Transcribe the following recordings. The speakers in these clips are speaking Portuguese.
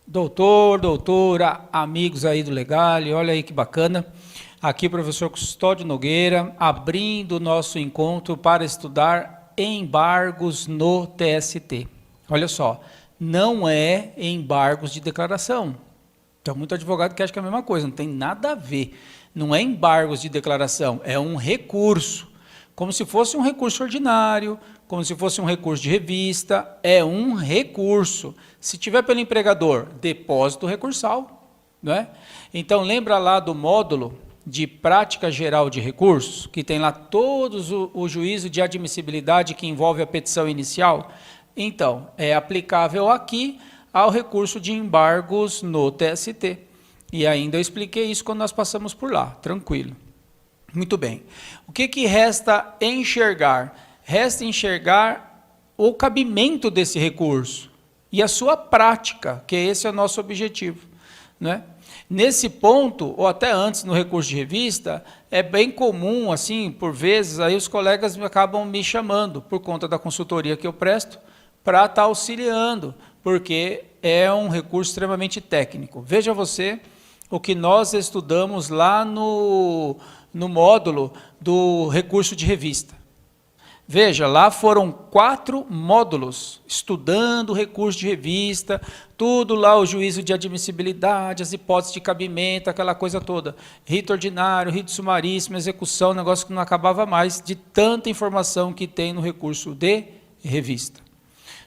Doutor, doutora, amigos aí do Legale, olha aí que bacana. Aqui o professor Custódio Nogueira, abrindo o nosso encontro para estudar embargos no TST. Olha só, não é embargos de declaração. Tem muito advogado que acha que é a mesma coisa, não tem nada a ver. Não é embargos de declaração, é um recurso. Como se fosse um recurso ordinário, como se fosse um recurso de revista, é um recurso. Se tiver pelo empregador, depósito recursal, não é? Então, lembra lá do módulo de prática geral de recursos, que tem lá todos o juízo de admissibilidade que envolve a petição inicial? Então, é aplicável aqui ao recurso de embargos no TST. E ainda eu expliquei isso quando nós passamos por lá, tranquilo. Muito bem. O que resta enxergar? Resta enxergar o cabimento desse recurso e a sua prática, que esse é o nosso objetivo, né? Nesse ponto, ou até antes no recurso de revista, é bem comum, assim, por vezes, aí os colegas acabam me chamando, por conta da consultoria que eu presto, para estar auxiliando, porque é um recurso extremamente técnico. Veja você o que nós estudamos lá no módulo do recurso de revista. Veja, lá foram 4 módulos, estudando o recurso de revista, tudo lá, o juízo de admissibilidade, as hipóteses de cabimento, aquela coisa toda. Rito ordinário, rito sumaríssimo, execução, negócio que não acabava mais, de tanta informação que tem no recurso de revista.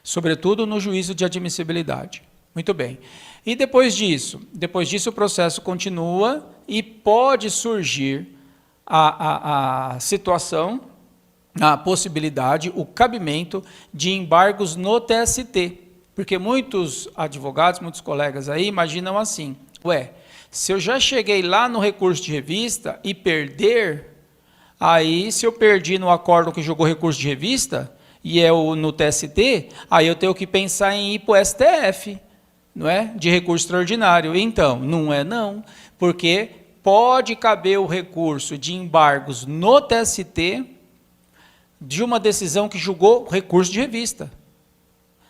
Sobretudo no juízo de admissibilidade. Muito bem. E depois disso o processo continua e pode surgir a situação, a possibilidade, o cabimento de embargos no TST. Porque muitos advogados, muitos colegas aí imaginam assim, se eu já cheguei lá no recurso de revista e perder, aí se eu perdi no acórdão que julgou recurso de revista, e é no TST, aí eu tenho que pensar em ir para o STF, não é? De recurso extraordinário. Então, não é não, porque pode caber o recurso de embargos no TST de uma decisão que julgou recurso de revista,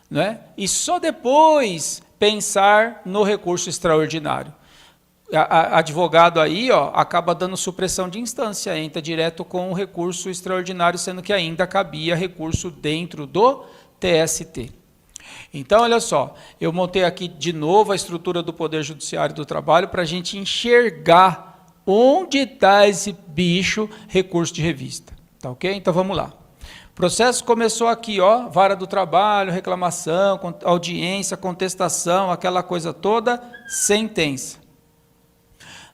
não é? E só depois pensar no recurso extraordinário. Advogado aí, acaba dando supressão de instância, entra direto com o recurso extraordinário, sendo que ainda cabia recurso dentro do TST. Então, olha só, eu montei aqui de novo a estrutura do Poder Judiciário do Trabalho para a gente enxergar onde está esse bicho recurso de revista. Tá ok? Então, vamos lá. O processo começou aqui, vara do trabalho, reclamação, audiência, contestação, aquela coisa toda, sentença.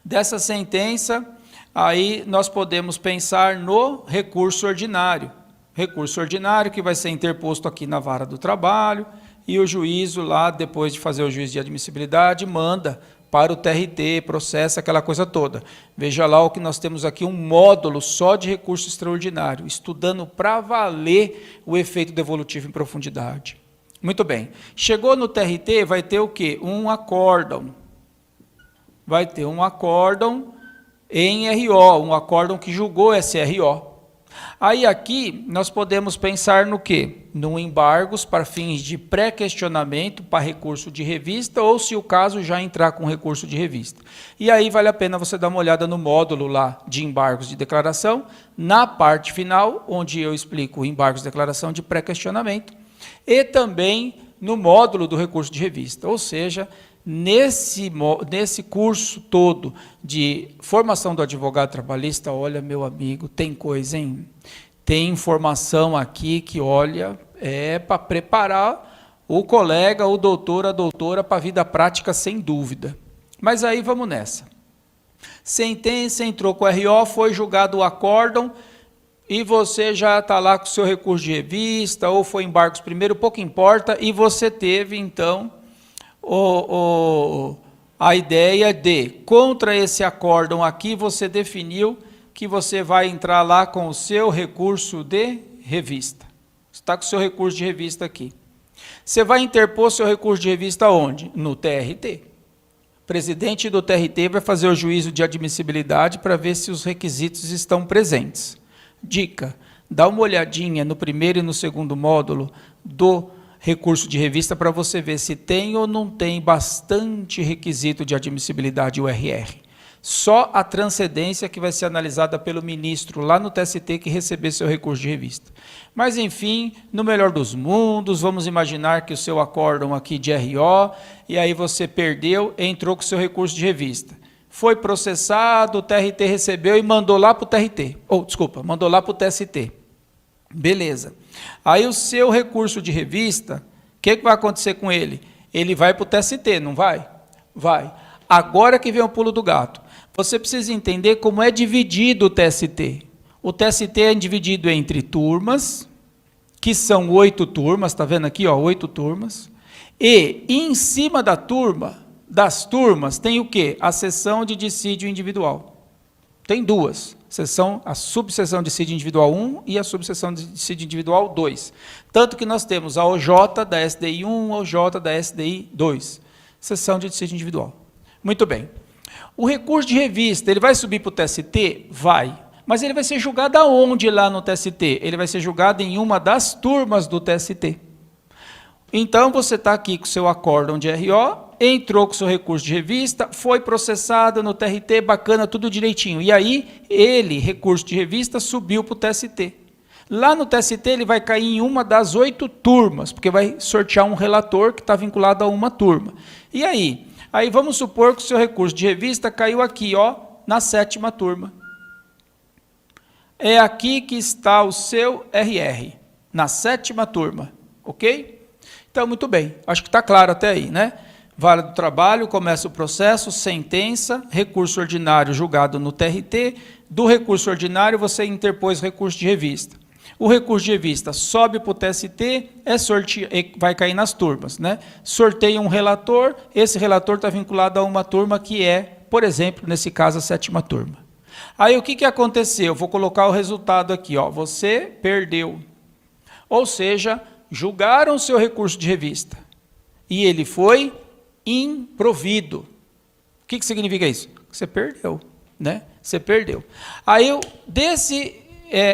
Dessa sentença, aí nós podemos pensar no recurso ordinário. Recurso ordinário que vai ser interposto aqui na vara do trabalho e o juízo lá, depois de fazer o juízo de admissibilidade, manda para o TRT, processa aquela coisa toda. Veja lá o que nós temos aqui, um módulo só de recurso extraordinário, estudando para valer o efeito devolutivo em profundidade. Muito bem. Chegou no TRT, vai ter o quê? Um acórdão. Vai ter um acórdão em RO, um acórdão que julgou esse RO. Aí aqui nós podemos pensar no quê? No embargos para fins de pré-questionamento para recurso de revista ou, se o caso, já entrar com recurso de revista. E aí vale a pena você dar uma olhada no módulo lá de embargos de declaração, na parte final, onde eu explico embargos de declaração de pré-questionamento, e também no módulo do recurso de revista, ou seja, nesse curso todo de formação do advogado trabalhista, olha, meu amigo, tem coisa, hein? Tem informação aqui que, olha, é para preparar o colega, o doutor, a doutora para a vida prática, sem dúvida. Mas aí vamos nessa. Sentença, entrou com o RO, foi julgado o acórdão, e você já está lá com o seu recurso de revista, ou foi embargos primeiro, pouco importa, e você teve, então, a ideia de, contra esse acórdão aqui, você definiu que você vai entrar lá com o seu recurso de revista. Você está com o seu recurso de revista aqui. Você vai interpor seu recurso de revista onde? No TRT. O presidente do TRT vai fazer o juízo de admissibilidade para ver se os requisitos estão presentes. Dica, dá uma olhadinha no primeiro e no segundo módulo do recurso de revista para você ver se tem ou não tem bastante requisito de admissibilidade URR. Só a transcendência que vai ser analisada pelo ministro lá no TST que receber seu recurso de revista. Mas, enfim, no melhor dos mundos, vamos imaginar que o seu acórdão aqui de RO, e aí você perdeu, entrou com o seu recurso de revista. Foi processado, o TRT recebeu e mandou lá para o TRT. Mandou lá para o TST. Beleza. Aí o seu recurso de revista, o que vai acontecer com ele? Ele vai para o TST, não vai? Vai. Agora que vem o pulo do gato. Você precisa entender como é dividido o TST. O TST é dividido entre turmas, que são 8 turmas, está vendo aqui, ó, 8 turmas. E em cima das turmas, tem o quê? A seção de dissídio individual. Tem duas. A subseção de dissídio individual 1 e a subseção de dissídio individual 2. Tanto que nós temos a OJ da SDI 1, a OJ da SDI 2. Seção de dissídio individual. Muito bem. O recurso de revista, ele vai subir para o TST? Vai. Mas ele vai ser julgado aonde lá no TST? Ele vai ser julgado em uma das turmas do TST. Então, você está aqui com o seu acórdão de RO, entrou com o seu recurso de revista, foi processado no TRT, bacana, tudo direitinho. E aí, recurso de revista, subiu para o TST. Lá no TST, ele vai cair em uma das 8 turmas, porque vai sortear um relator que está vinculado a uma turma. E aí? Aí vamos supor que o seu recurso de revista caiu aqui, ó, na 7ª turma. É aqui que está o seu RR, na 7ª turma, ok? Então, muito bem, acho que está claro até aí, né? Vara do Trabalho, começa o processo, sentença, recurso ordinário julgado no TRT, do recurso ordinário você interpôs recurso de revista. O recurso de revista sobe para o TST, vai cair nas turmas, né? Sorteia um relator, esse relator está vinculado a uma turma que é, por exemplo, nesse caso, a 7ª turma. Aí o que aconteceu? Eu vou colocar o resultado aqui, ó. Você perdeu. Ou seja, julgaram o seu recurso de revista e ele foi improvido. O que significa isso? Você perdeu, né? Você perdeu. Aí, desse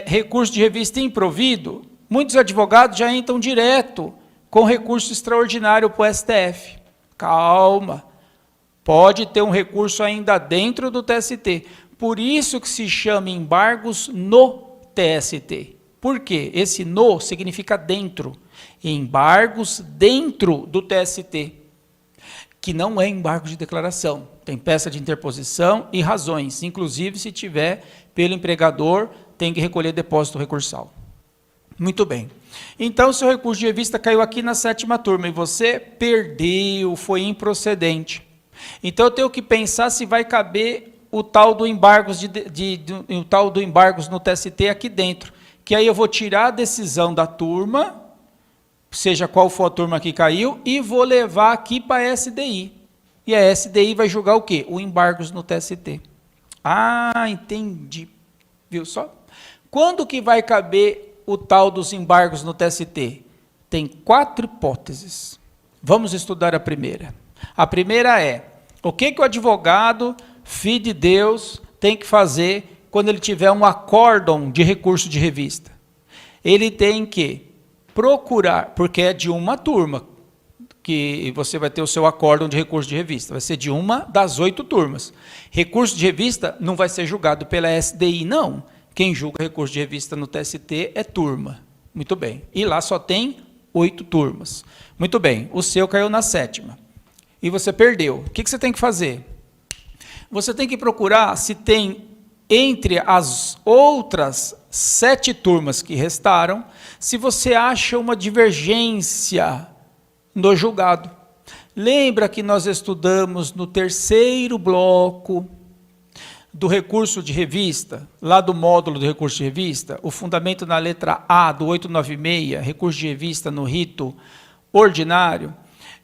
recurso de revista improvido, muitos advogados já entram direto com recurso extraordinário para o STF. Calma, pode ter um recurso ainda dentro do TST. Por isso que se chama embargos no TST. Por quê? Esse no significa dentro. Embargos dentro do TST, que não é embargo de declaração. Tem peça de interposição e razões. Inclusive, se tiver pelo empregador, tem que recolher depósito recursal. Muito bem. Então, seu recurso de revista caiu aqui na 7ª turma e você perdeu, foi improcedente. Então, eu tenho que pensar se vai caber o tal do embargos, o tal do embargos no TST aqui dentro. Que aí eu vou tirar a decisão da turma, seja qual for a turma que caiu, e vou levar aqui para a SDI. E a SDI vai julgar o quê? O embargos no TST. Ah, entendi. Viu só? Quando que vai caber o tal dos embargos no TST? Tem 4 hipóteses. Vamos estudar a primeira. A primeira é, o que o advogado, filho de Deus, tem que fazer quando ele tiver um acórdão de recurso de revista? Ele tem que procurar, porque é de uma turma que você vai ter o seu acórdão de recurso de revista, vai ser de uma das 8 turmas. Recurso de revista não vai ser julgado pela SDI, não. Quem julga recurso de revista no TST é turma. Muito bem. E lá só tem 8 turmas. Muito bem. O seu caiu na 7ª. E você perdeu. O que você tem que fazer? Você tem que procurar se tem, entre as outras 7 turmas que restaram, se você acha uma divergência no julgado. Lembra que nós estudamos no 3º bloco do recurso de revista, lá do módulo do recurso de revista, o fundamento na letra A do 896, recurso de revista no rito ordinário,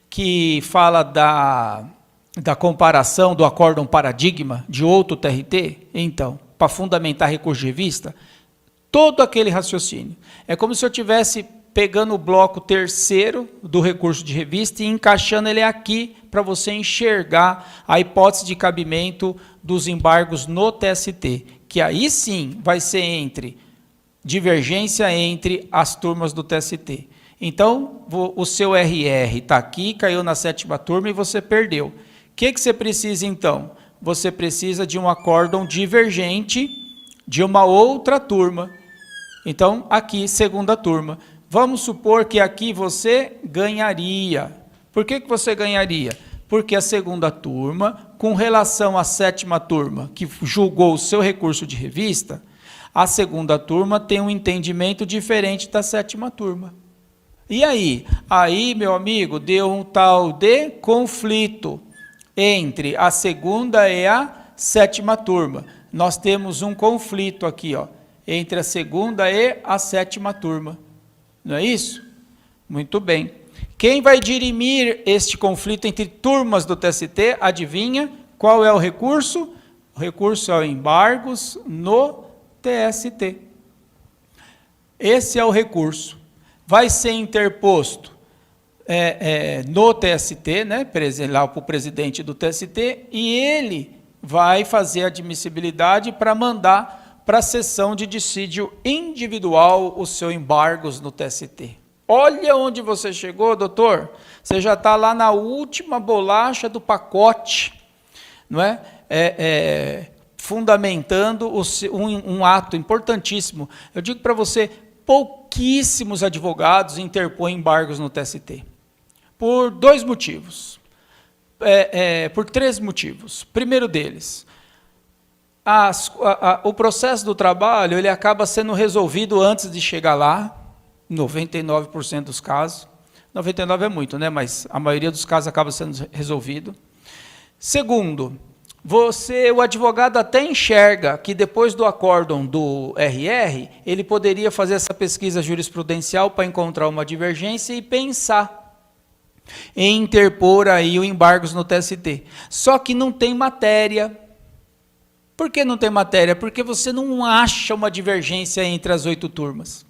que fala da comparação do acórdão paradigma de outro TRT? Então, para fundamentar recurso de revista, todo aquele raciocínio. É como se eu estivesse pegando o bloco 3º do recurso de revista e encaixando ele aqui para você enxergar a hipótese de cabimento dos embargos no TST, que aí sim vai ser divergência entre as turmas do TST. Então, o seu RR está aqui, caiu na 7ª turma e você perdeu. O que você precisa, então? Você precisa de um acórdão divergente de uma outra turma. Então, aqui, 2ª turma. Vamos supor que aqui você ganharia. Por que você ganharia? Porque a 2ª turma, com relação à 7ª turma, que julgou o seu recurso de revista, a 2ª turma tem um entendimento diferente da 7ª turma. E aí? Aí, meu amigo, deu um tal de conflito entre a 2ª e a 7ª turma. Nós temos um conflito aqui, ó, entre a 2ª e a 7ª turma. Não é isso? Muito bem. Quem vai dirimir este conflito entre turmas do TST? Adivinha? Qual é o recurso? O recurso é o embargos no TST. Esse é o recurso. Vai ser interposto no TST, né, lá para o presidente do TST, e ele vai fazer a admissibilidade para mandar para a sessão de dissídio individual o seu embargos no TST. Olha onde você chegou, doutor. Você já está lá na última bolacha do pacote, não é? Fundamentando um ato importantíssimo. Eu digo para você, pouquíssimos advogados interpõem embargos no TST. Por 2 motivos. Por 3 motivos. Primeiro deles, o processo do trabalho ele acaba sendo resolvido antes de chegar lá, 99% dos casos. 99 é muito, né? Mas a maioria dos casos acaba sendo resolvido. Segundo, o advogado até enxerga que depois do acórdão do RR, ele poderia fazer essa pesquisa jurisprudencial para encontrar uma divergência e pensar em interpor aí o embargos no TST. Só que não tem matéria. Por que não tem matéria? Porque você não acha uma divergência entre as 8 turmas.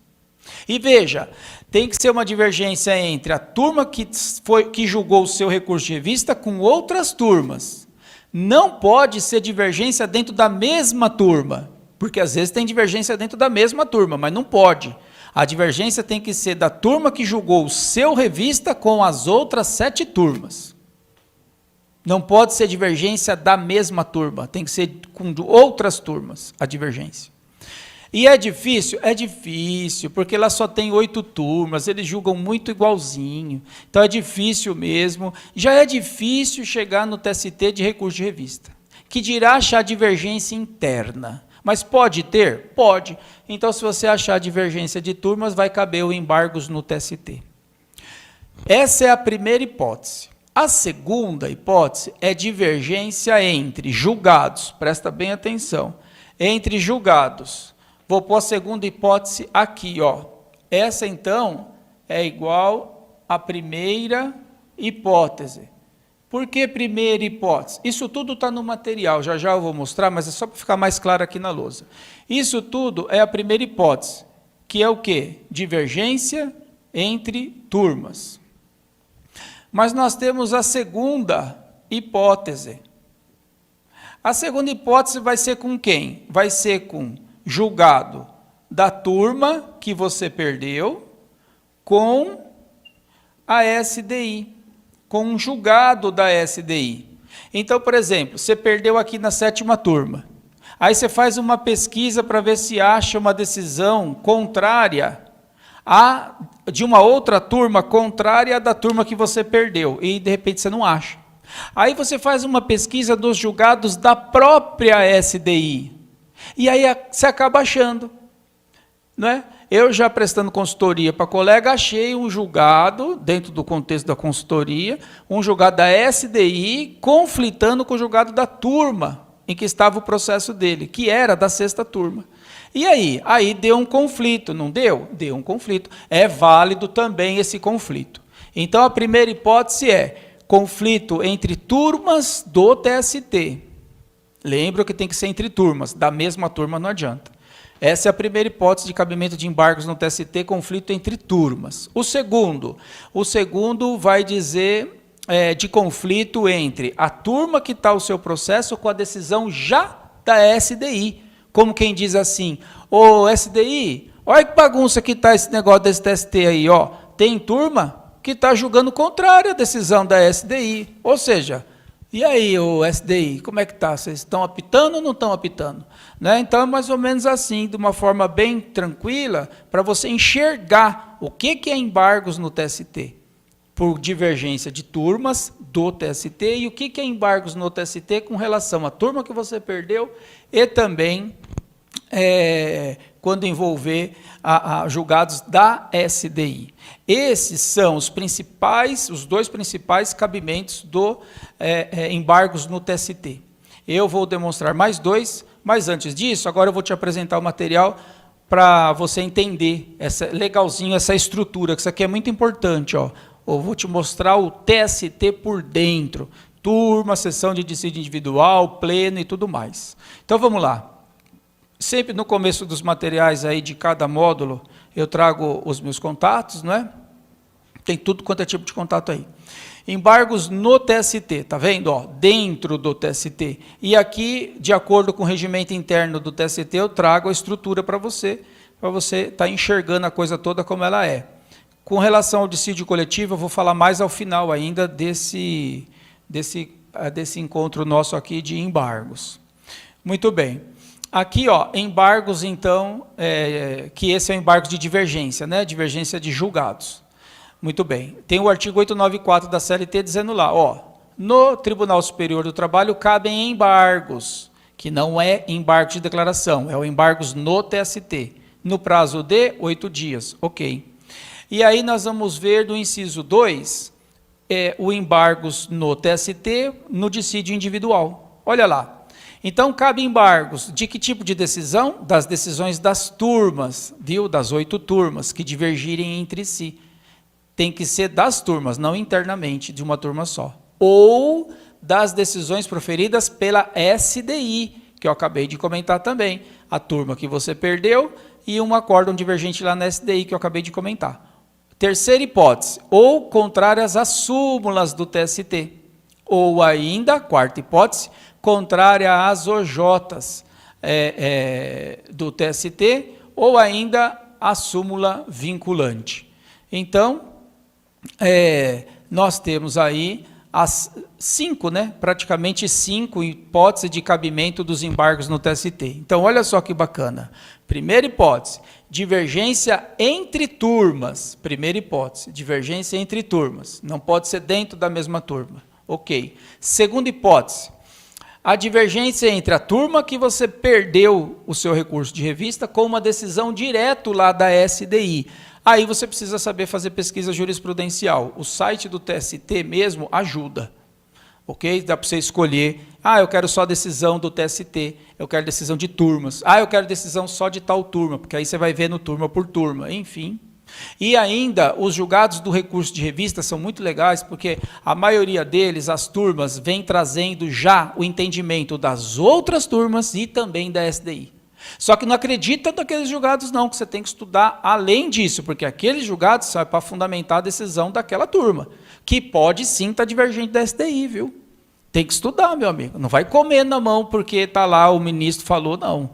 E veja, tem que ser uma divergência entre a turma que julgou o seu recurso de revista com outras turmas. Não pode ser divergência dentro da mesma turma, porque às vezes tem divergência dentro da mesma turma, mas não pode. A divergência tem que ser da turma que julgou o seu revista com as outras 7 turmas. Não pode ser divergência da mesma turma, tem que ser com outras turmas a divergência. E é difícil? É difícil, porque lá só tem 8 turmas, eles julgam muito igualzinho, então é difícil mesmo. Já é difícil chegar no TST de recurso de revista, que dirá achar divergência interna. Mas pode ter? Pode. Então, se você achar divergência de turmas, vai caber o embargos no TST. Essa é a primeira hipótese. A segunda hipótese é divergência entre julgados, presta bem atenção, entre julgados. Vou pôr a segunda hipótese aqui, ó. Essa, então, é igual à primeira hipótese. Por que primeira hipótese? Isso tudo está no material, já eu vou mostrar, mas é só para ficar mais claro aqui na lousa. Isso tudo é a primeira hipótese, que é o quê? Divergência entre turmas. Mas nós temos a segunda hipótese. A segunda hipótese vai ser com quem? Vai ser com julgado da turma que você perdeu com a SDI, com um julgado da SDI. Então, por exemplo, você perdeu aqui na 7ª turma. Aí você faz uma pesquisa para ver se acha uma decisão contrária de uma outra turma, contrária à da turma que você perdeu, e de repente você não acha. Aí você faz uma pesquisa dos julgados da própria SDI, e aí você acaba achando, não é? Eu já prestando consultoria para colega, achei um julgado, dentro do contexto da consultoria, um julgado da SDI conflitando com o julgado da turma em que estava o processo dele, que era da 6ª turma. E aí? Aí deu um conflito, não deu? Deu um conflito. É válido também esse conflito. Então, a primeira hipótese é conflito entre turmas do TST. Lembra que tem que ser entre turmas, da mesma turma não adianta. Essa é a primeira hipótese de cabimento de embargos no TST, conflito entre turmas. O segundo vai dizer de conflito entre a turma que está o seu processo com a decisão já da SDI. Como quem diz assim, ô SDI, olha que bagunça que está esse negócio desse TST aí, ó. tem turma que está julgando contrário à decisão da SDI. Ou seja, e aí, o SDI, como é que está? Vocês estão apitando ou não estão apitando? Né? Então, é mais ou menos assim, de uma forma bem tranquila, para você enxergar o que é embargos no TST, por divergência de turmas do TST, e o que é embargos no TST com relação à turma que você perdeu, e também quando envolver a julgados da SDI. Esses são os dois principais cabimentos do embargos no TST. Eu vou demonstrar mais dois, mas antes disso, agora eu vou te apresentar o material para você entender legalzinho essa estrutura, que isso aqui é muito importante. Ó. Eu vou te mostrar o TST por dentro, turma, sessão de dissídio individual, pleno e tudo mais. Então vamos lá. Sempre no começo dos materiais aí de cada módulo, eu trago os meus contatos, não é? Tem tudo quanto é tipo de contato aí. Embargos no TST, tá vendo? Ó, dentro do TST. E aqui, de acordo com o regimento interno do TST, eu trago a estrutura para você estar enxergando a coisa toda como ela é. Com relação ao dissídio coletivo, eu vou falar mais ao final ainda desse encontro nosso aqui de embargos. Muito bem. Aqui, ó, embargos, então, que esse é o embargo de divergência, né? Divergência de julgados. Muito bem. Tem o artigo 894 da CLT dizendo lá, ó, no Tribunal Superior do Trabalho cabem embargos, que não é embargo de declaração, é o embargos no TST, no prazo de 8 dias. Ok. E aí nós vamos ver do inciso 2, o embargos no TST, no dissídio individual. Olha lá. Então, cabe embargos de que tipo de decisão? Das decisões das turmas, viu? Das 8 turmas, que divergirem entre si. Tem que ser das turmas, não internamente, de uma turma só. Ou das decisões proferidas pela SDI, que eu acabei de comentar também. A turma que você perdeu e um acórdão divergente lá na SDI, que eu acabei de comentar. Terceira hipótese, ou contrárias às súmulas do TST. Ou ainda, quarta hipótese, contrária às OJs do TST, ou ainda a súmula vinculante. Então, nós temos aí as 5, né, praticamente 5 hipóteses de cabimento dos embargos no TST. Então, olha só que bacana. Primeira hipótese, divergência entre turmas. Primeira hipótese, divergência entre turmas. Não pode ser dentro da mesma turma. Ok. Segunda hipótese, a divergência entre a turma que você perdeu o seu recurso de revista com uma decisão direto lá da SDI. Aí você precisa saber fazer pesquisa jurisprudencial. O site do TST mesmo ajuda. Ok? Dá para você escolher. Ah, eu quero só decisão do TST. Eu quero decisão de turmas. Ah, eu quero decisão só de tal turma, porque aí você vai ver no turma por turma. Enfim. E ainda, os julgados do recurso de revista são muito legais, porque a maioria deles, as turmas, vem trazendo já o entendimento das outras turmas e também da SDI. Só que não acredita naqueles julgados não, que você tem que estudar além disso, porque aqueles julgados são para fundamentar a decisão daquela turma, que pode sim estar divergente da SDI, viu? Tem que estudar, meu amigo. Não vai comer na mão porque está lá, o ministro falou, não.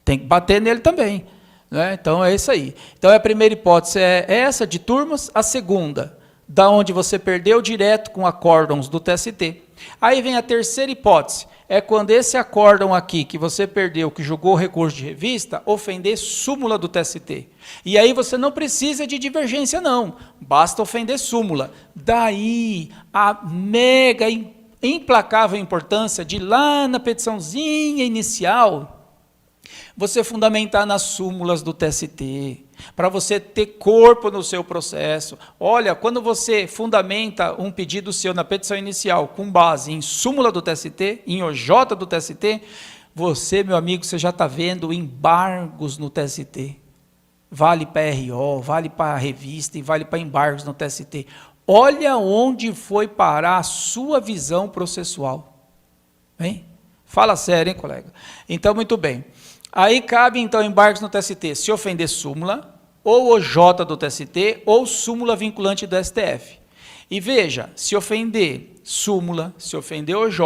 Tem que bater nele também. Né? Então, é isso aí. Então, a primeira hipótese é essa, de turmas. A segunda, da onde você perdeu, direto com acórdãos do TST. Aí vem a terceira hipótese, é quando esse acórdão aqui, que você perdeu, que julgou o recurso de revista, ofender súmula do TST. E aí você não precisa de divergência, não. Basta ofender súmula. Daí, a mega implacável importância de lá na petiçãozinha inicial, você fundamentar nas súmulas do TST, para você ter corpo no seu processo. Olha, quando você fundamenta um pedido seu na petição inicial com base em súmula do TST, em OJ do TST, você, meu amigo, você já está vendo embargos no TST. Vale para RO, vale para revista e vale para embargos no TST. Olha onde foi parar a sua visão processual. Hein? Fala sério, hein, colega? Então, muito bem. Aí cabe, então, embargos no TST, se ofender súmula, ou OJ do TST, ou súmula vinculante do STF. E veja, se ofender súmula, se ofender OJ,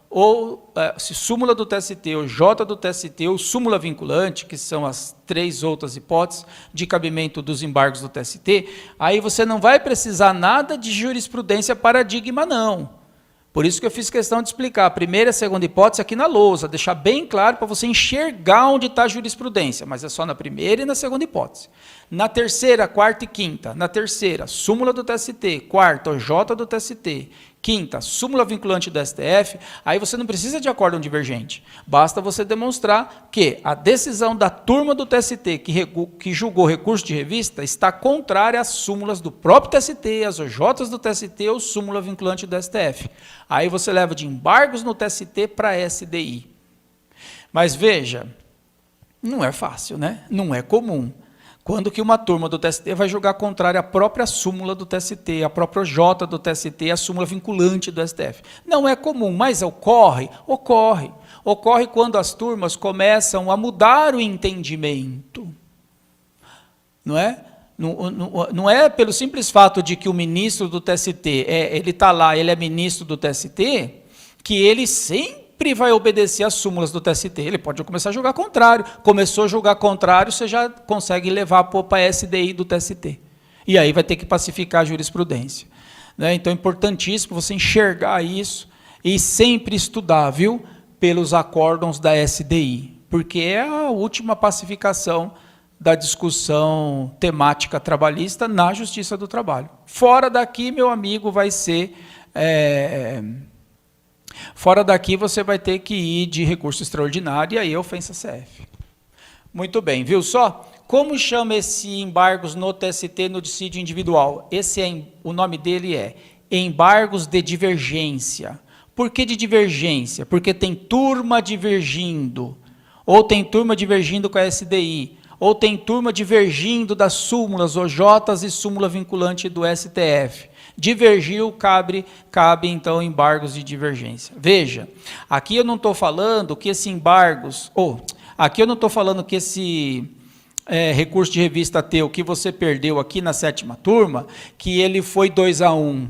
ou se súmula do TST, ou J do TST, ou súmula vinculante, que são as 3 outras hipóteses de cabimento dos embargos do TST, aí você não vai precisar nada de jurisprudência paradigma, não. Por isso que eu fiz questão de explicar a primeira e a segunda hipótese aqui na lousa, deixar bem claro para você enxergar onde está a jurisprudência, mas é só na primeira e na segunda hipótese. Na terceira, quarta e quinta, na terceira, súmula do TST, quarta, OJ do TST, quinta, súmula vinculante do STF, aí você não precisa de acórdão divergente, basta você demonstrar que a decisão da turma do TST que julgou recurso de revista está contrária às súmulas do próprio TST, às OJs do TST ou súmula vinculante do STF. Aí você leva de embargos no TST para SDI. Mas veja, não é fácil, né? Não é comum. Quando que uma turma do TST vai julgar contrária à própria súmula do TST, à própria J do TST, à súmula vinculante do STF? Não é comum, mas ocorre? Ocorre. Ocorre quando as turmas começam a mudar o entendimento. Não é? Não é pelo simples fato de que o ministro do TST, ele está lá, ele é ministro do TST, que ele sempre vai obedecer às súmulas do TST. Ele pode começar a julgar contrário. Começou a julgar contrário, você já consegue levar para a SDI do TST. E aí vai ter que pacificar a jurisprudência. Né? Então é importantíssimo você enxergar isso e sempre estudar, viu, pelos acórdãos da SDI, porque é a última pacificação da discussão temática trabalhista na Justiça do Trabalho. Fora daqui, meu amigo, vai ser... Fora daqui, você vai ter que ir de recurso extraordinário, e aí é ofensa CF. Muito bem, viu só? Como chama esse embargos no TST no dissídio individual? O nome dele é embargos de divergência. Por que de divergência? Porque tem turma divergindo, ou tem turma divergindo com a SDI, ou tem turma divergindo das súmulas, OJs e súmula vinculante do STF. Divergiu, cabe então embargos de divergência. Veja, aqui eu não estou falando que esse embargos, aqui eu não estou falando que esse recurso de revista teu, que você perdeu aqui na 7ª turma, que ele foi 2-1.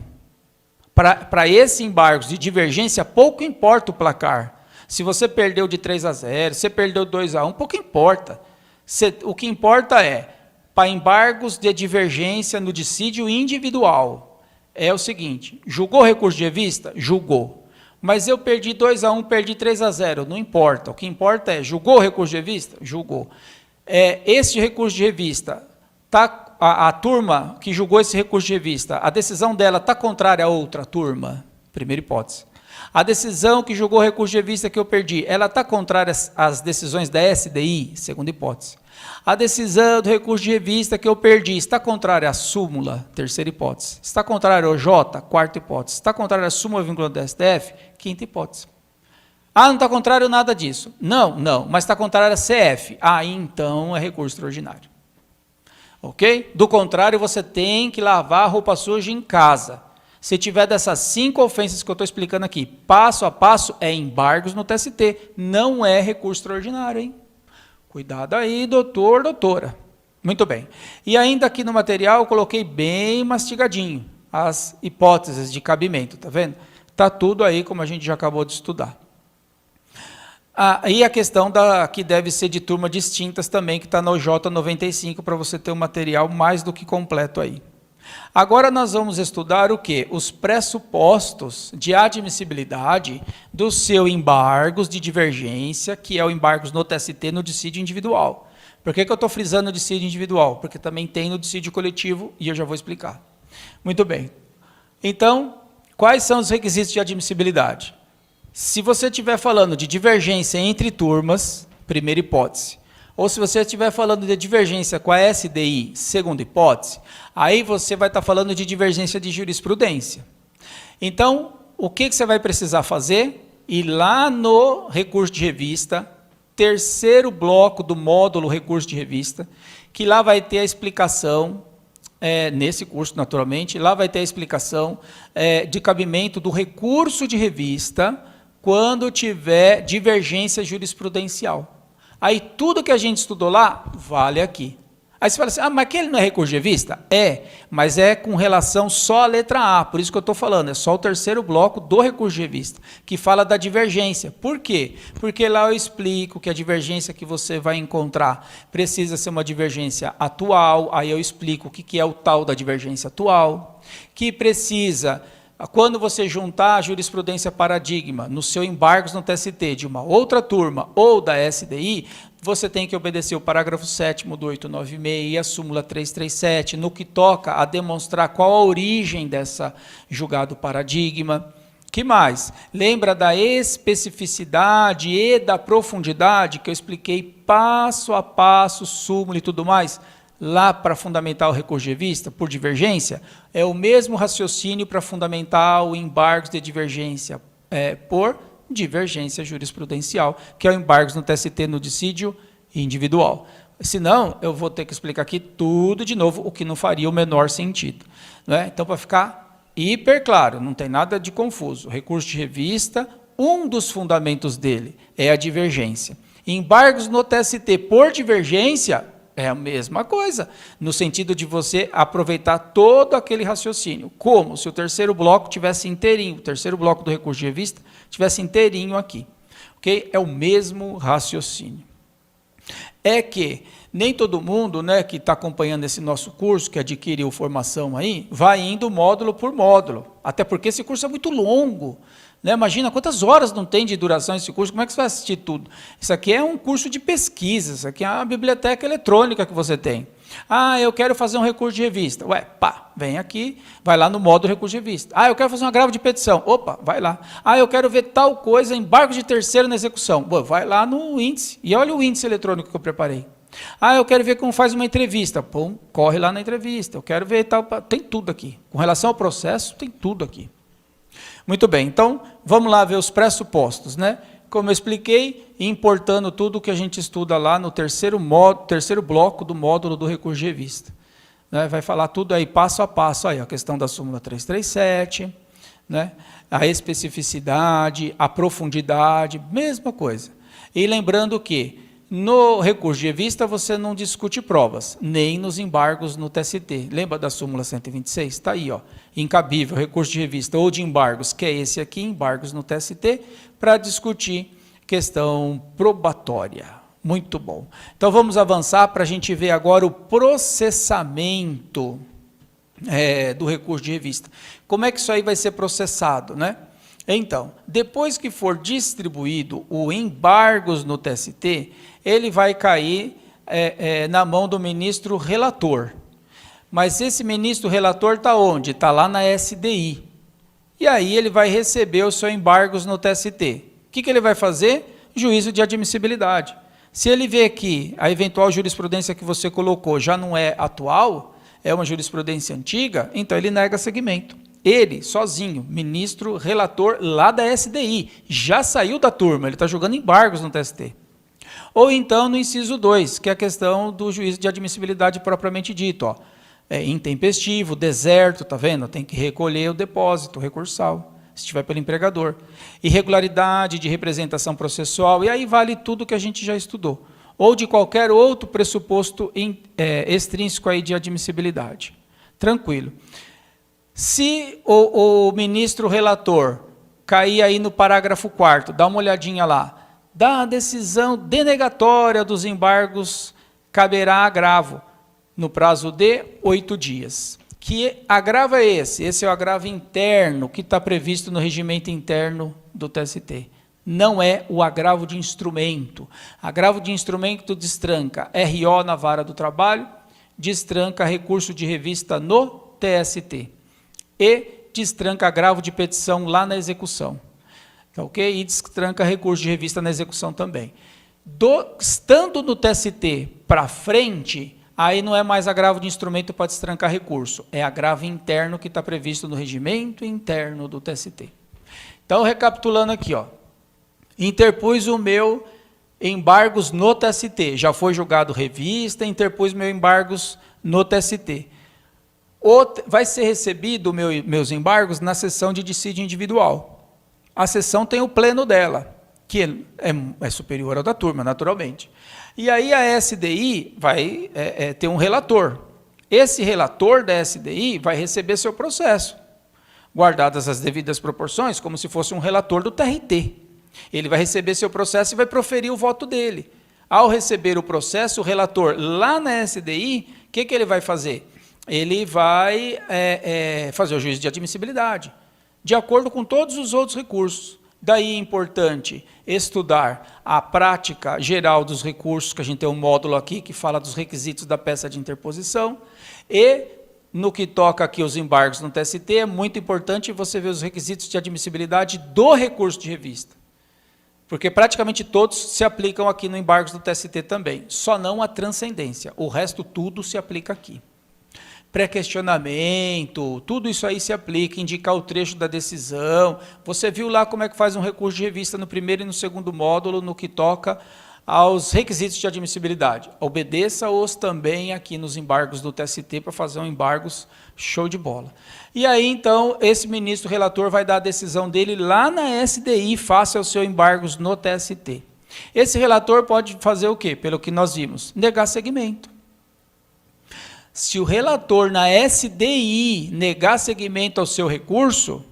Para esse embargos de divergência, pouco importa o placar. Se você perdeu de 3-0, se você perdeu 2-1, pouco importa. O que importa é, para embargos de divergência no dissídio individual, é o seguinte, julgou recurso de revista? Julgou. Mas eu perdi 2-1, perdi 3-0, não importa. O que importa é, julgou recurso de revista? Julgou. Esse recurso de revista, a turma que julgou esse recurso de revista, a decisão dela está contrária a outra turma? Primeira hipótese. A decisão que julgou recurso de revista que eu perdi, ela está contrária às decisões da SDI? Segunda hipótese. A decisão do recurso de revista que eu perdi está contrária à súmula? Terceira hipótese. Está contrária ao J? Quarta hipótese. Está contrária à súmula vinculante do STF? Quinta hipótese. Não está contrário a nada disso. Não, mas está contrário a CF. Então é recurso extraordinário. Ok? Do contrário, você tem que lavar a roupa suja em casa. Se tiver dessas 5 ofensas que eu estou explicando aqui, passo a passo, é embargos no TST, não é recurso extraordinário, hein? Cuidado aí, doutor, doutora. Muito bem. E ainda aqui no material eu coloquei bem mastigadinho as hipóteses de cabimento, tá vendo? Está tudo aí como a gente já acabou de estudar. E a questão que deve ser de turma distintas também, que está no J95, para você ter um material mais do que completo aí. Agora nós vamos estudar o quê? Os pressupostos de admissibilidade do seu embargos de divergência, que é o embargos no TST no dissídio individual. Por que eu estou frisando o dissídio individual? Porque também tem no dissídio coletivo e eu já vou explicar. Muito bem. Então, quais são os requisitos de admissibilidade? Se você estiver falando de divergência entre turmas, primeira hipótese, ou se você estiver falando de divergência com a SDI, segunda hipótese, aí você vai estar falando de divergência de jurisprudência. Então, o que você vai precisar fazer? Ir lá no recurso de revista, terceiro bloco do módulo recurso de revista, que lá vai ter a explicação, nesse curso naturalmente, lá vai ter a explicação de cabimento do recurso de revista quando tiver divergência jurisprudencial. Aí tudo que a gente estudou lá, vale aqui. Aí você fala assim, mas aquele não é recurso de revista? É, mas é com relação só à letra A, por isso que eu estou falando, é só o terceiro bloco do recurso de revista, que fala da divergência. Por quê? Porque lá eu explico que a divergência que você vai encontrar precisa ser uma divergência atual, aí eu explico o que é o tal da divergência atual, que precisa, quando você juntar a jurisprudência paradigma no seu embargos no TST de uma outra turma ou da SDI, você tem que obedecer o parágrafo 7º do 896 e a súmula 337, no que toca a demonstrar qual a origem dessa julgado paradigma. Que mais? Lembra da especificidade e da profundidade que eu expliquei passo a passo, súmula e tudo mais? Lá para fundamentar o recurso de revista, por divergência, é o mesmo raciocínio para fundamentar o embargos de divergência por divergência jurisprudencial, que é o embargos no TST no dissídio individual. Senão, eu vou ter que explicar aqui tudo de novo, o que não faria o menor sentido. Não é? Então, para ficar hiper claro, não tem nada de confuso. O recurso de revista, um dos fundamentos dele é a divergência. Embargos no TST por divergência é a mesma coisa, no sentido de você aproveitar todo aquele raciocínio, como se o terceiro bloco tivesse inteirinho, o terceiro bloco do recurso de revista tivesse inteirinho aqui. Okay? É o mesmo raciocínio. É que nem todo mundo, né, que está acompanhando esse nosso curso, que adquiriu formação aí, vai indo módulo por módulo, até porque esse curso é muito longo. Né? Imagina quantas horas não tem de duração esse curso, como é que você vai assistir tudo? Isso aqui é um curso de pesquisa, isso aqui é uma biblioteca eletrônica que você tem. Eu quero fazer um recurso de revista. Vem aqui, vai lá no módulo recurso de revista. Eu quero fazer um agravo de petição. Vai lá. Eu quero ver tal coisa, embargo de terceiro na execução. Vai lá no índice, e olha o índice eletrônico que eu preparei. Eu quero ver como faz uma entrevista. Corre lá na entrevista. Eu quero ver tal. Tem tudo aqui. Com relação ao processo, tem tudo aqui. Muito bem, então vamos lá ver os pressupostos, né? Como eu expliquei, importando tudo que a gente estuda lá no terceiro bloco do módulo do recurso de revista. Né? Vai falar tudo aí passo a passo, aí, a questão da súmula 337, né? A especificidade, a profundidade, mesma coisa. E lembrando que no recurso de revista você não discute provas, nem nos embargos no TST. Lembra da súmula 126? Está aí, ó. Incabível, recurso de revista ou de embargos, que é esse aqui, embargos no TST, para discutir questão probatória. Muito bom. Então vamos avançar para a gente ver agora o processamento do recurso de revista. Como é que isso aí vai ser processado, né? Então, depois que for distribuído o embargos no TST, ele vai cair na mão do ministro relator. Mas esse ministro relator está onde? Está lá na SDI. E aí ele vai receber os seus embargos no TST. O que ele vai fazer? Juízo de admissibilidade. Se ele vê que a eventual jurisprudência que você colocou já não é atual, é uma jurisprudência antiga, então ele nega seguimento. Ele, sozinho, ministro relator lá da SDI, já saiu da turma, ele está jogando embargos no TST. Ou então no inciso 2, que é a questão do juízo de admissibilidade propriamente dito. Intempestivo, deserto, está vendo? Tem que recolher o depósito recursal, se estiver pelo empregador. Irregularidade de representação processual, e aí vale tudo que a gente já estudou. Ou de qualquer outro pressuposto extrínseco aí de admissibilidade. Tranquilo. Se o ministro relator cair aí no parágrafo 4º, dá uma olhadinha lá, da decisão denegatória dos embargos caberá agravo no prazo de 8 dias. Que agravo é esse? Esse é o agravo interno que está previsto no regimento interno do TST. Não é o agravo de instrumento. Agravo de instrumento destranca RO na vara do trabalho, destranca recurso de revista no TST. E destranca agravo de petição lá na execução. Ok? E destranca recurso de revista na execução também. Estando no TST para frente, aí não é mais agravo de instrumento para destrancar recurso, é agravo interno que está previsto no regimento interno do TST. Então, recapitulando aqui, interpus o meu embargos no TST, já foi julgado revista, interpus meu embargos no TST. Vai ser recebido meus embargos na sessão de dissídio individual. A sessão tem o pleno dela. que é superior ao da turma, naturalmente. E aí a SDI vai ter um relator. Esse relator da SDI vai receber seu processo, guardadas as devidas proporções, como se fosse um relator do TRT. Ele vai receber seu processo e vai proferir o voto dele. Ao receber o processo, o relator lá na SDI, o que ele vai fazer? Ele vai fazer o juízo de admissibilidade, de acordo com todos os outros recursos. Daí é importante estudar a prática geral dos recursos, que a gente tem um módulo aqui que fala dos requisitos da peça de interposição, e no que toca aqui os embargos no TST, é muito importante você ver os requisitos de admissibilidade do recurso de revista, porque praticamente todos se aplicam aqui no embargos do TST também, só não a transcendência, o resto tudo se aplica aqui. Pré-questionamento, tudo isso aí se aplica, indicar o trecho da decisão. Você viu lá como é que faz um recurso de revista no primeiro e no segundo módulo, no que toca aos requisitos de admissibilidade. Obedeça-os também aqui nos embargos do TST para fazer um embargos show de bola. E aí, então, esse ministro relator vai dar a decisão dele lá na SDI, face aos seus embargos no TST. Esse relator pode fazer o quê? Pelo que nós vimos, negar seguimento. Se o relator na SDI negar seguimento ao seu recurso,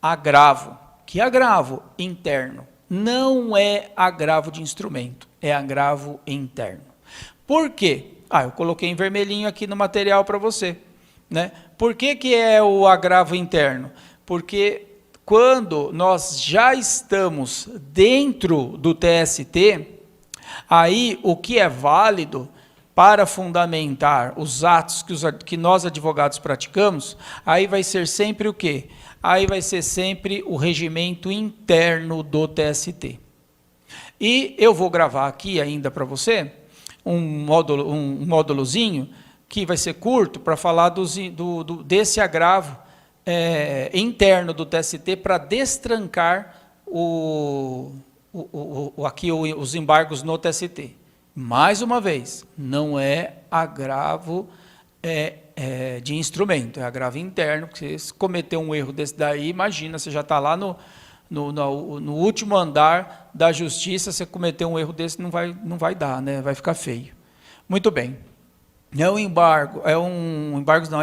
agravo. Que agravo? Interno. Não é agravo de instrumento, é agravo interno. Por quê? Eu coloquei em vermelhinho aqui no material para você, né? Por que é o agravo interno? Porque quando nós já estamos dentro do TST, aí o que é válido para fundamentar os atos que nós advogados praticamos, aí vai ser sempre o quê? Aí vai ser sempre o regimento interno do TST. E eu vou gravar aqui ainda para você um módulozinho que vai ser curto para falar desse agravo interno do TST para destrancar aqui os embargos no TST. Mais uma vez, não é agravo de instrumento, é agravo interno, porque se cometer um erro desse daí, imagina, você já está lá no último andar da justiça, você cometer um erro desse, não vai dar, né? Vai ficar feio. Muito bem. É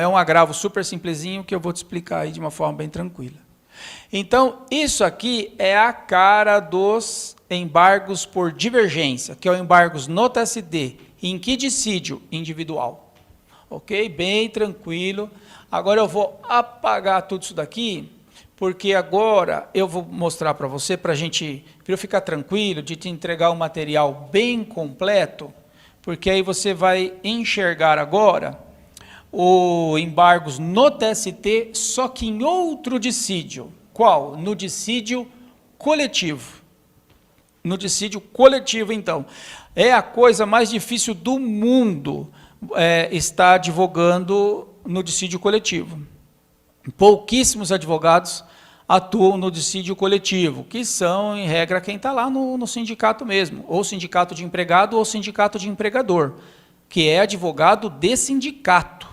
um agravo super simplesinho que eu vou te explicar aí de uma forma bem tranquila. Então, isso aqui é a cara dos embargos por divergência, que é o embargos no TST, em que dissídio individual. Ok? Bem tranquilo. Agora eu vou apagar tudo isso daqui, porque agora eu vou mostrar para você, para eu ficar tranquilo, de te entregar um material bem completo, porque aí você vai enxergar agora o embargos no TST, só que em outro dissídio. Qual? No dissídio coletivo. No dissídio coletivo, então. É a coisa mais difícil do mundo estar advogando no dissídio coletivo. Pouquíssimos advogados atuam no dissídio coletivo, que são, em regra, quem está lá no sindicato mesmo, ou sindicato de empregado ou sindicato de empregador, que é advogado de sindicato.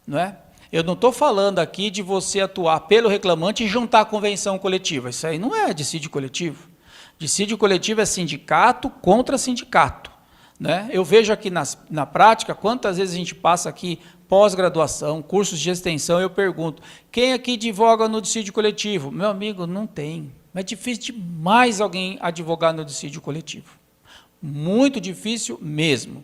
Não é? Eu não estou falando aqui de você atuar pelo reclamante e juntar a convenção coletiva. Isso aí não é dissídio coletivo. Dissídio coletivo é sindicato contra sindicato. Né? Eu vejo aqui na prática, quantas vezes a gente passa aqui pós-graduação, cursos de extensão, eu pergunto, quem aqui advoga no dissídio coletivo? Meu amigo, não tem. É difícil demais alguém advogar no dissídio coletivo. Muito difícil mesmo.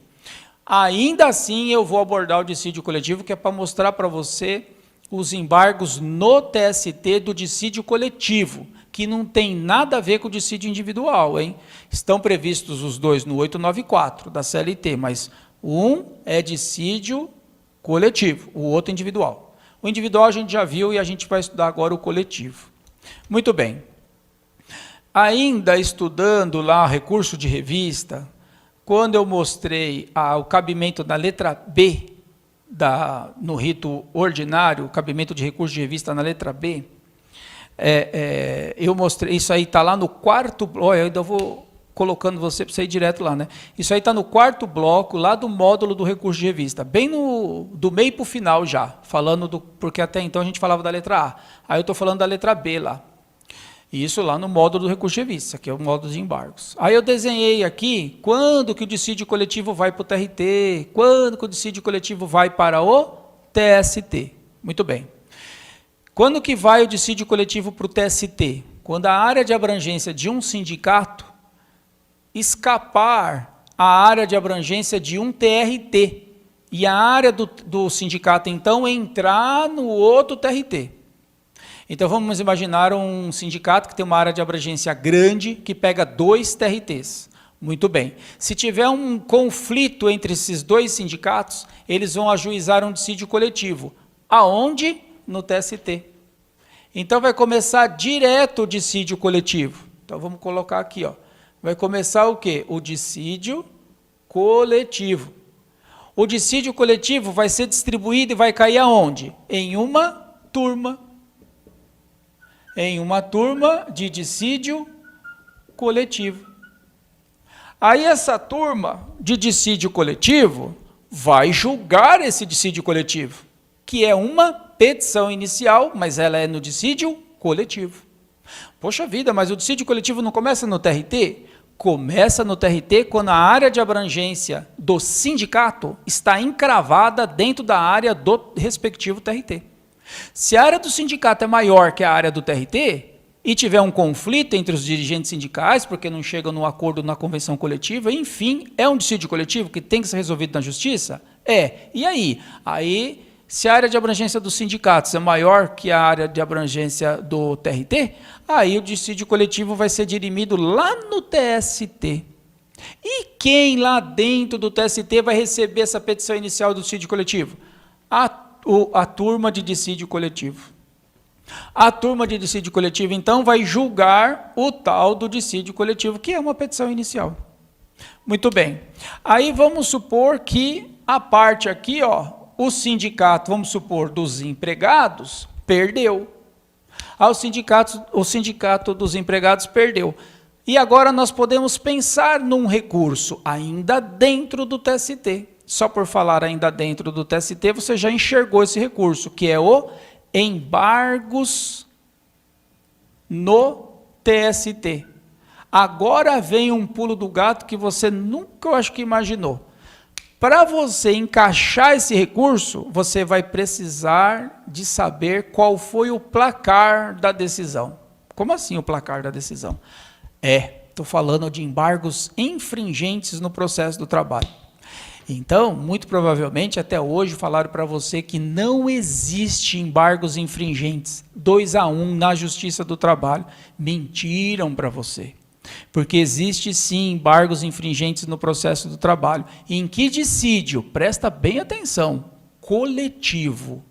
Ainda assim, eu vou abordar o dissídio coletivo, que é para mostrar para você os embargos no TST do dissídio coletivo, que não tem nada a ver com o dissídio individual, hein? Estão previstos os dois no 894 da CLT, mas um é dissídio coletivo, o outro individual. O individual a gente já viu e a gente vai estudar agora o coletivo. Muito bem. Ainda estudando lá o recurso de revista, quando eu mostrei o cabimento da letra B, no rito ordinário, o cabimento de recurso de revista na letra B, eu mostrei, isso aí está lá no quarto bloco, eu ainda vou colocando você para você ir direto lá, né? Isso aí está no quarto bloco, lá do módulo do recurso de revista, bem do meio para o final já, porque até então a gente falava da letra A, aí eu estou falando da letra B lá. Isso lá no módulo do recurso revista, que é o módulo de embargos. Aí eu desenhei aqui quando que o dissídio coletivo vai para o TRT, quando que o dissídio coletivo vai para o TST. Muito bem. Quando que vai o dissídio coletivo para o TST? Quando a área de abrangência de um sindicato escapar a área de abrangência de um TRT e a área do sindicato, então, entrar no outro TRT. Então, vamos imaginar um sindicato que tem uma área de abrangência grande, que pega 2 TRTs. Muito bem. Se tiver um conflito entre esses 2 sindicatos, eles vão ajuizar um dissídio coletivo. Aonde? No TST. Então, vai começar direto o dissídio coletivo. Então, vamos colocar aqui, ó. Vai começar o quê? O dissídio coletivo. O dissídio coletivo vai ser distribuído e vai cair aonde? Em uma turma. Em uma turma de dissídio coletivo. Aí essa turma de dissídio coletivo vai julgar esse dissídio coletivo, que é uma petição inicial, mas ela é no dissídio coletivo. Poxa vida, mas o dissídio coletivo não começa no TRT? Começa no TRT quando a área de abrangência do sindicato está encravada dentro da área do respectivo TRT. Se a área do sindicato é maior que a área do TRT e tiver um conflito entre os dirigentes sindicais, porque não chegam num acordo na convenção coletiva, enfim, é um dissídio coletivo que tem que ser resolvido na justiça? É. E aí? Aí, se a área de abrangência dos sindicatos é maior que a área de abrangência do TRT, aí o dissídio coletivo vai ser dirimido lá no TST. E quem lá dentro do TST vai receber essa petição inicial do dissídio coletivo? A turma de dissídio coletivo. A turma de dissídio coletivo, então, vai julgar o tal do dissídio coletivo, que é uma petição inicial. Muito bem. Aí vamos supor que a parte aqui, ó, o sindicato, vamos supor, dos empregados, perdeu. O sindicato dos empregados perdeu. E agora nós podemos pensar num recurso ainda dentro do TST. Só por falar ainda dentro do TST, você já enxergou esse recurso, que é o embargos no TST. Agora vem um pulo do gato que você nunca, eu acho que imaginou. Para você encaixar esse recurso, você vai precisar de saber qual foi o placar da decisão. Como assim o placar da decisão? Estou falando de embargos infringentes no processo do trabalho. Então, muito provavelmente, até hoje, falaram para você que não existe embargos infringentes, 2-1 na Justiça do Trabalho. Mentiram para você. Porque existe sim embargos infringentes no processo do trabalho. Em que dissídio? Presta bem atenção. Coletivo.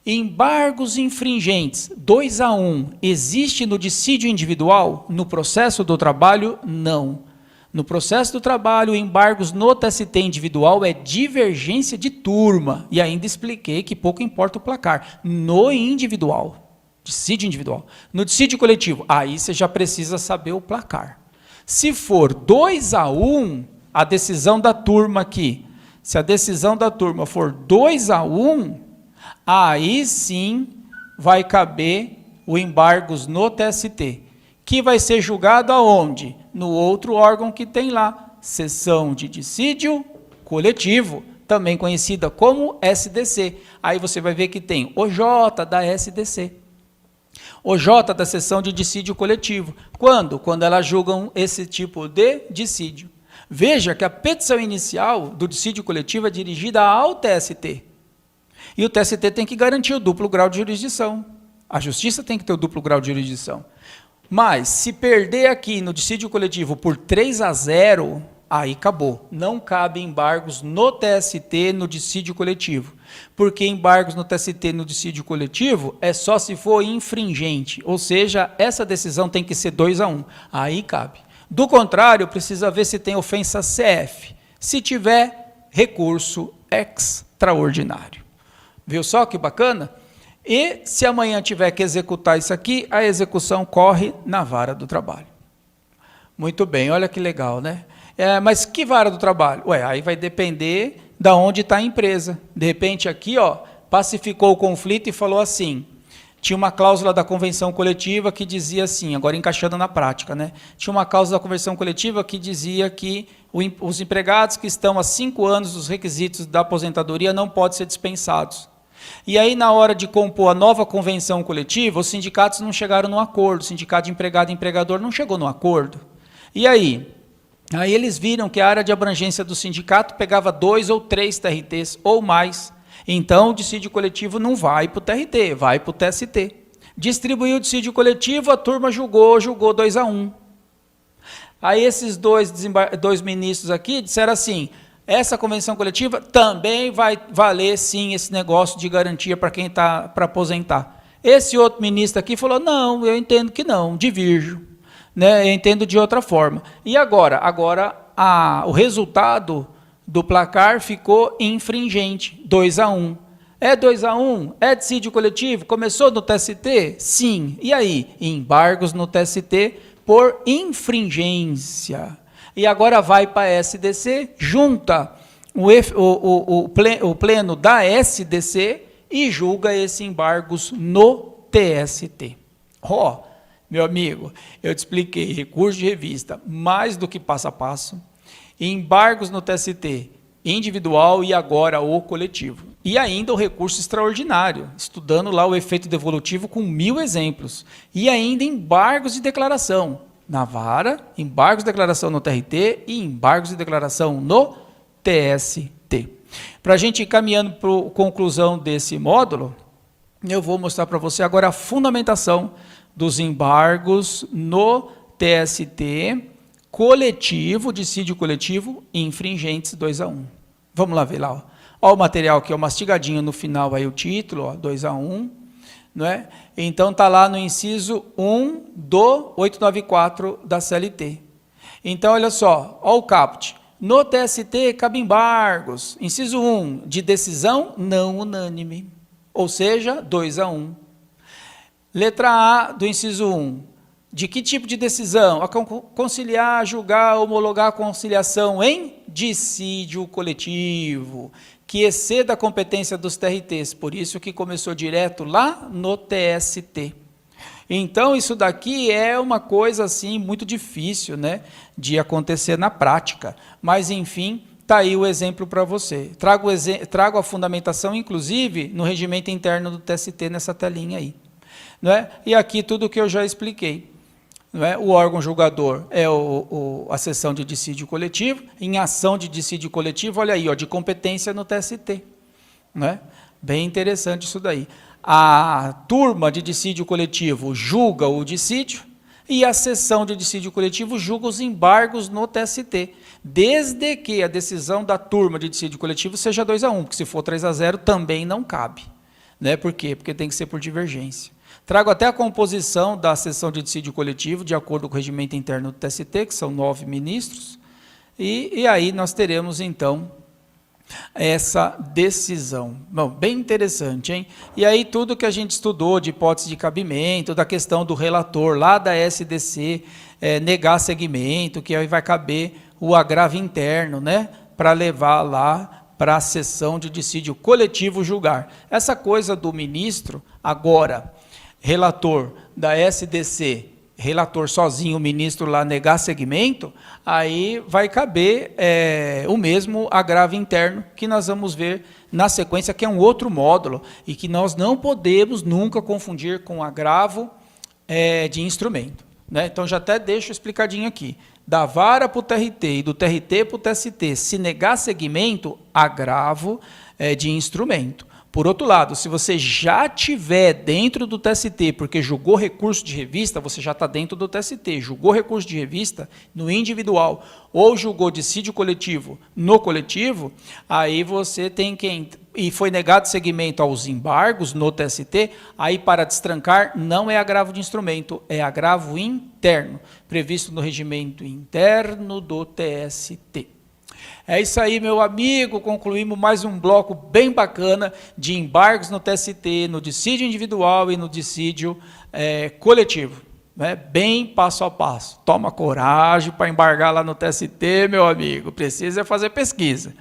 Embargos infringentes, 2-1, existe no dissídio individual? No processo do trabalho, não. No processo do trabalho, embargos no TST individual é divergência de turma. E ainda expliquei que pouco importa o placar. No individual, dissídio individual. No dissídio coletivo, aí você já precisa saber o placar. Se for 2-1, a decisão da turma aqui, se a decisão da turma for 2-1, aí sim vai caber o embargos no TST, que vai ser julgado aonde? No outro órgão que tem lá, Seção de Dissídio Coletivo, também conhecida como SDC. Aí você vai ver que tem OJ da SDC. OJ da Seção de Dissídio Coletivo. Quando? Quando elas julgam esse tipo de dissídio. Veja que a petição inicial do dissídio coletivo é dirigida ao TST. E o TST tem que garantir o duplo grau de jurisdição. A justiça tem que ter o duplo grau de jurisdição. Mas, se perder aqui no dissídio coletivo por 3-0, aí acabou. Não cabe embargos no TST no dissídio coletivo. Porque embargos no TST no dissídio coletivo é só se for infringente. Ou seja, essa decisão tem que ser 2-1. Aí cabe. Do contrário, precisa ver se tem ofensa CF. Se tiver, recurso extraordinário. Viu só que bacana? E se amanhã tiver que executar isso aqui, a execução corre na vara do trabalho. Muito bem, olha que legal, né? Mas que vara do trabalho? Aí vai depender de onde está a empresa. De repente aqui, ó, pacificou o conflito e falou assim, tinha uma cláusula da convenção coletiva que dizia assim, agora encaixando na prática, né? Tinha uma cláusula da convenção coletiva que dizia que os empregados que estão há 5 anos dos requisitos da aposentadoria não podem ser dispensados. E aí, na hora de compor a nova convenção coletiva, os sindicatos não chegaram no acordo, o sindicato de empregado e empregador não chegou no acordo. E aí? Aí eles viram que a área de abrangência do sindicato pegava 2 ou 3 TRTs ou mais. Então, o dissídio coletivo não vai para o TRT, vai para o TST. Distribuiu o dissídio coletivo, a turma julgou 2-1. Aí esses dois ministros aqui disseram assim, essa convenção coletiva também vai valer, sim, esse negócio de garantia para quem está para aposentar. Esse outro ministro aqui falou, não, eu entendo que não, divirjo, né, eu entendo de outra forma. E agora? Agora, o resultado do placar ficou infringente, 2-1. É 2-1? É dissídio coletivo? Começou no TST? Sim. E aí? Embargos no TST por infringência. E agora vai para a SDC, junta o pleno da SDC e julga esses embargos no TST. Meu amigo, eu te expliquei, recurso de revista, mais do que passo a passo, embargos no TST, individual e agora o coletivo. E ainda o recurso extraordinário, estudando lá o efeito devolutivo com 1000 exemplos. E ainda embargos de declaração na vara, embargos de declaração no TRT e embargos de declaração no TST. Para a gente ir caminhando para a conclusão desse módulo, eu vou mostrar para você agora a fundamentação dos embargos no TST, coletivo, dissídio coletivo, infringentes 2-1. Vamos lá ver lá. Ó o material aqui, ó, mastigadinho no final, aí o título, ó, 2-1. Não é? Então, está lá no inciso 1 do 894 da CLT. Então, olha só, ó o caput. No TST, cabe embargos. Inciso 1, de decisão não unânime. Ou seja, 2-1. Letra A do inciso 1. De que tipo de decisão? A conciliar, julgar, homologar a conciliação em dissídio coletivo, que exceda a competência dos TRTs, por isso que começou direto lá no TST. Então, isso daqui é uma coisa assim muito difícil, né, de acontecer na prática, mas enfim, está aí o exemplo para você. Trago a fundamentação, inclusive, no regimento interno do TST, nessa telinha aí. Não é? E aqui tudo o que eu já expliquei. Não é? O órgão julgador é a seção de dissídio coletivo, em ação de dissídio coletivo, olha aí, ó, de competência no TST. Não é? Bem interessante isso daí. A turma de dissídio coletivo julga o dissídio e a seção de dissídio coletivo julga os embargos no TST, desde que a decisão da turma de dissídio coletivo seja 2-1, porque se for 3-0 também não cabe. Né? Por quê? Porque tem que ser por divergência. Trago até a composição da sessão de dissídio coletivo, de acordo com o regimento interno do TST, que são 9 ministros, e aí nós teremos, então, essa decisão. Bom, bem interessante, hein? E aí tudo que a gente estudou de hipótese de cabimento, da questão do relator, lá da SDC, negar segmento, que aí vai caber o agravo interno, né? Para levar lá para a sessão de dissídio coletivo julgar. Essa coisa do ministro, agora, relator da SDC, relator sozinho, o ministro lá negar segmento, aí vai caber o mesmo agravo interno que nós vamos ver na sequência, que é um outro módulo, e que nós não podemos nunca confundir com agravo de instrumento. Né? Então, já até deixo explicadinho aqui. Da vara para o TRT e do TRT para o TST, se negar segmento, agravo de instrumento. Por outro lado, se você já estiver dentro do TST, porque julgou recurso de revista, você já está dentro do TST, julgou recurso de revista no individual, ou julgou dissídio coletivo no coletivo, aí você tem que, e foi negado segmento aos embargos no TST, aí para destrancar não é agravo de instrumento, é agravo interno, previsto no regimento interno do TST. É isso aí, meu amigo, concluímos mais um bloco bem bacana de embargos no TST, no dissídio individual e no dissídio coletivo. Né? Bem passo a passo. Toma coragem para embargar lá no TST, meu amigo. Precisa fazer pesquisa.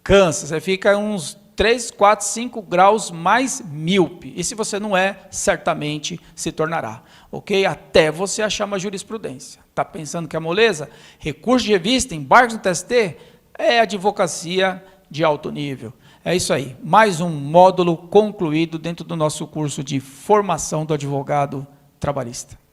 Cansa, você fica uns 3, 4, 5 graus mais míope. E se você não é, certamente se tornará. Ok? Até você achar uma jurisprudência. Está pensando que é moleza? Recurso de revista, embargos no TST, é advocacia de alto nível. É isso aí. Mais um módulo concluído dentro do nosso curso de formação do advogado trabalhista.